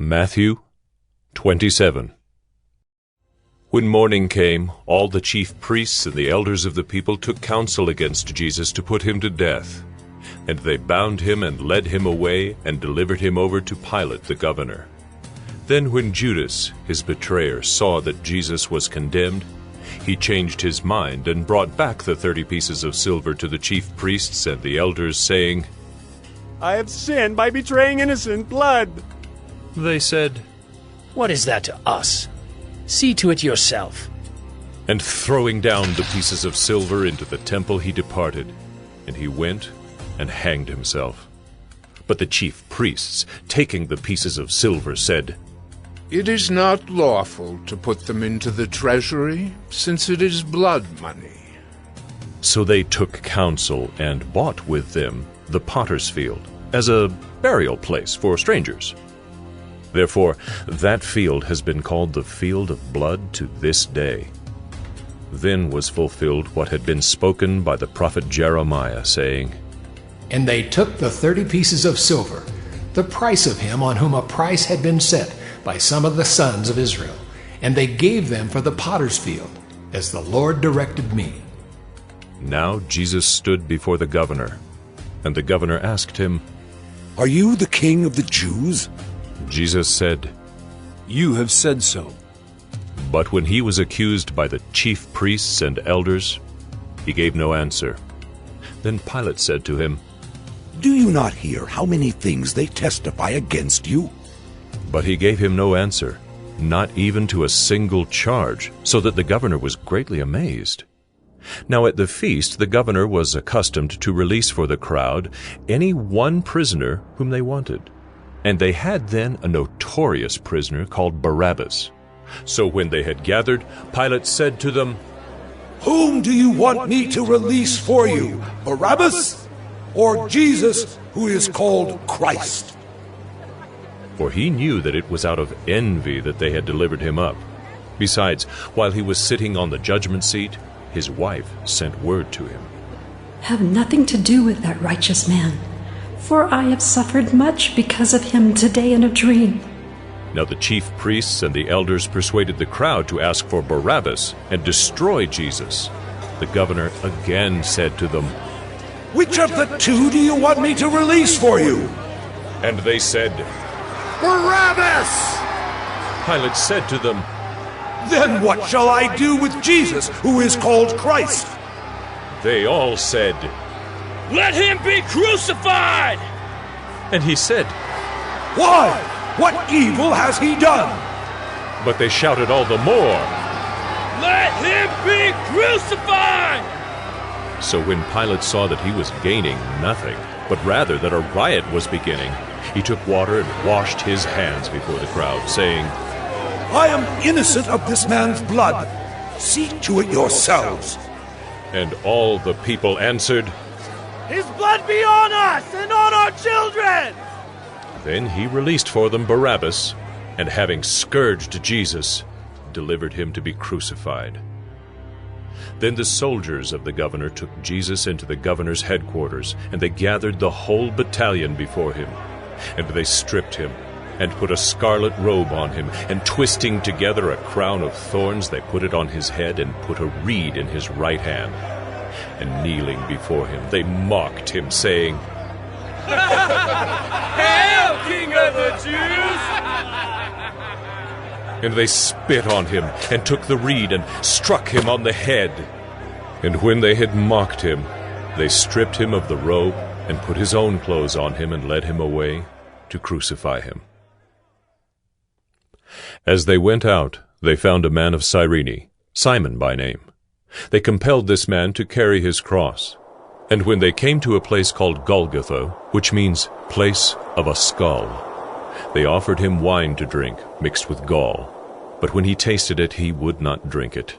Matthew 27. When morning came, all the chief priests and the elders of the people took counsel against Jesus to put him to death. And they bound him and led him away and delivered him over to Pilate the governor. Then when Judas, his betrayer, saw that Jesus was condemned, he changed his mind and brought back the 30 pieces of silver to the chief priests and the elders, saying, "I have sinned by betraying innocent blood." They said, "What is that to us? See to it yourself." And throwing down the pieces of silver into the temple, he departed, and he went and hanged himself. But the chief priests, taking the pieces of silver, said, "It is not lawful to put them into the treasury, since it is blood money." So they took counsel and bought with them the potter's field, as a burial place for strangers. Therefore, that field has been called the field of blood to this day. Then was fulfilled what had been spoken by the prophet Jeremiah, saying, "And they took the 30 pieces of silver, the price of him on whom a price had been set by some of the sons of Israel, and they gave them for the potter's field, as the Lord directed me." Now Jesus stood before the governor, and the governor asked him, "Are you the king of the Jews?" Jesus said, "You have said so." But when he was accused by the chief priests and elders, he gave no answer. Then Pilate said to him, "Do you not hear how many things they testify against you?" But he gave him no answer, not even to a single charge, so that the governor was greatly amazed. Now at the feast the governor was accustomed to release for the crowd any one prisoner whom they wanted. And they had then a notorious prisoner called Barabbas. So when they had gathered, Pilate said to them, "Whom do you want me to release for you, Barabbas or Jesus, who is called Christ?" For he knew that it was out of envy that they had delivered him up. Besides, while he was sitting on the judgment seat, his wife sent word to him, "Have nothing to do with that righteous man, for I have suffered much because of him today in a dream." Now the chief priests and the elders persuaded the crowd to ask for Barabbas and destroy Jesus. The governor again said to them, "Which of the two do you want me to release for you?" And they said, "Barabbas!" Pilate said to them, "Then what shall I do with Jesus, who is called Christ?" They all said, "Let him be crucified!" And he said, "Why? What evil has he done?" But they shouted all the more, "Let him be crucified!" So when Pilate saw that he was gaining nothing, but rather that a riot was beginning, he took water and washed his hands before the crowd, saying, "I am innocent of this man's blood. See to it yourselves." And all the people answered, "His blood be on us and on our children!" Then he released for them Barabbas, and having scourged Jesus, delivered him to be crucified. Then the soldiers of the governor took Jesus into the governor's headquarters, and they gathered the whole battalion before him. And they stripped him, and put a scarlet robe on him, and twisting together a crown of thorns, they put it on his head, and put a reed in his right hand. And kneeling before him, they mocked him, saying, Hail, King of the Jews! And they spit on him, and took the reed, and struck him on the head. And when they had mocked him, they stripped him of the robe, and put his own clothes on him, and led him away to crucify him. As they went out, they found a man of Cyrene, Simon by name. They compelled this man to carry his cross. And when they came to a place called Golgotha, which means place of a skull, they offered him wine to drink, mixed with gall. But when he tasted it, he would not drink it.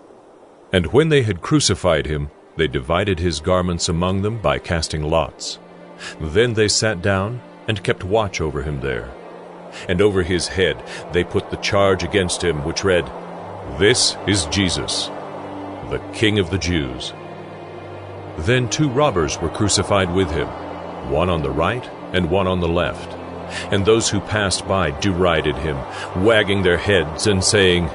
And when they had crucified him, they divided his garments among them by casting lots. Then they sat down and kept watch over him there. And over his head they put the charge against him, which read, "This is Jesus, the King of the Jews." Then 2 robbers were crucified with him, one on the right and one on the left. And those who passed by derided him, wagging their heads and saying,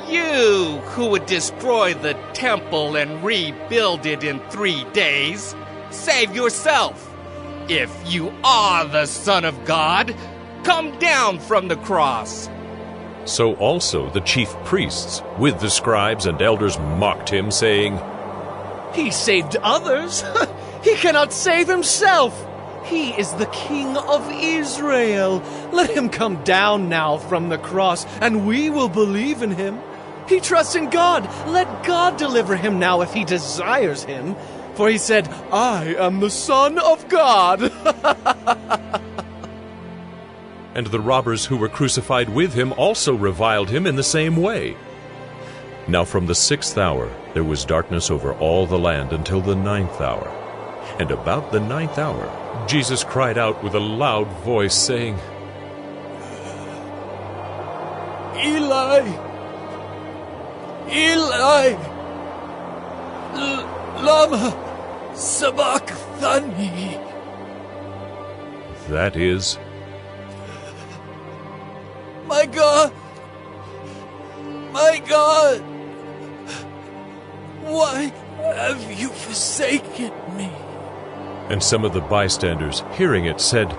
"You who would destroy the temple and rebuild it in 3 days, save yourself. If you are the Son of God, come down from the cross." So also the chief priests with the scribes and elders mocked him, saying, He saved others. He cannot save himself. He is the King of Israel. Let him come down now from the cross, and we will believe in him. He trusts in God. Let God deliver him now if he desires him. For he said, I am the Son of God. And the robbers who were crucified with him also reviled him in the same way. Now from the 6th hour there was darkness over all the land until the 9th hour. And about the 9th hour Jesus cried out with a loud voice, saying, Eli, Eli, lama sabachthani. That is, My God, why have you forsaken me? and some of the bystanders, hearing it, said,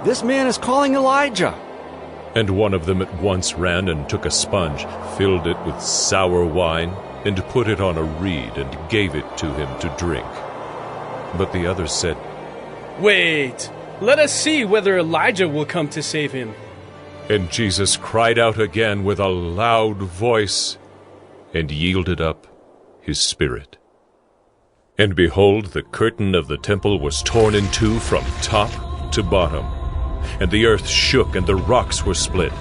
This man is calling Elijah. And one of them at once ran and took a sponge, filled it with sour wine, and put it on a reed, and gave it to him to drink. But the others said, Wait, let us see whether Elijah will come to save him. And Jesus cried out again with a loud voice, and yielded up his spirit. And behold, the curtain of the temple was torn in two from top to bottom. And the earth shook, and the rocks were split.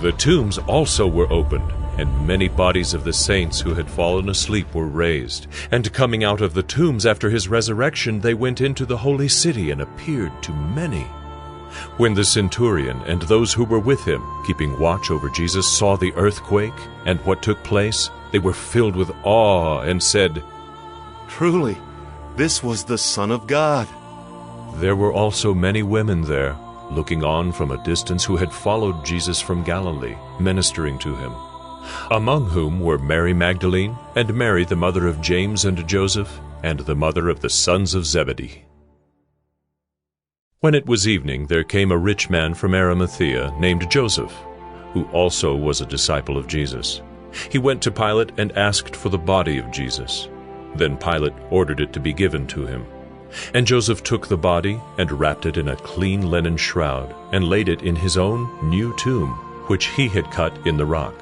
The tombs also were opened, and many bodies of the saints who had fallen asleep were raised. And coming out of the tombs after his resurrection, they went into the holy city and appeared to many. When the centurion and those who were with him, keeping watch over Jesus, saw the earthquake and what took place, they were filled with awe and said, Truly, this was the Son of God. There were also many women there, looking on from a distance, who had followed Jesus from Galilee, ministering to him, among whom were Mary Magdalene, and Mary the mother of James and Joseph, and the mother of the sons of Zebedee. When it was evening, there came a rich man from Arimathea named Joseph, who also was a disciple of Jesus. He went to Pilate and asked for the body of Jesus. Then Pilate ordered it to be given to him. And Joseph took the body and wrapped it in a clean linen shroud and laid it in his own new tomb, which he had cut in the rock.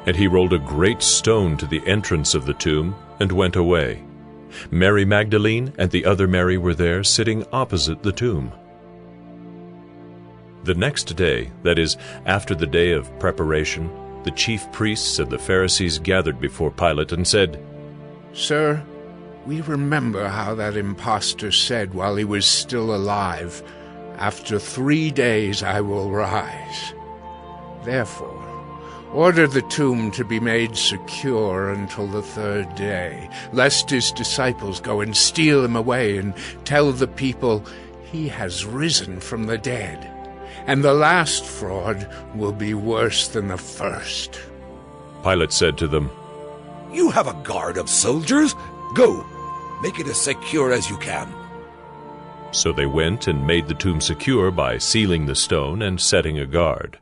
And he rolled a great stone to the entrance of the tomb and went away. Mary Magdalene and the other Mary were there, sitting opposite the tomb. The next day, that is, after the day of preparation, the chief priests and the Pharisees gathered before Pilate and said, Sir, we remember how that impostor said while he was still alive, After 3 days I will rise. Therefore, order the tomb to be made secure until the 3rd day, lest his disciples go and steal him away and tell the people, He has risen from the dead. And the last fraud will be worse than the first. Pilate said to them, You have a guard of soldiers. Go, make it as secure as you can. So they went and made the tomb secure by sealing the stone and setting a guard.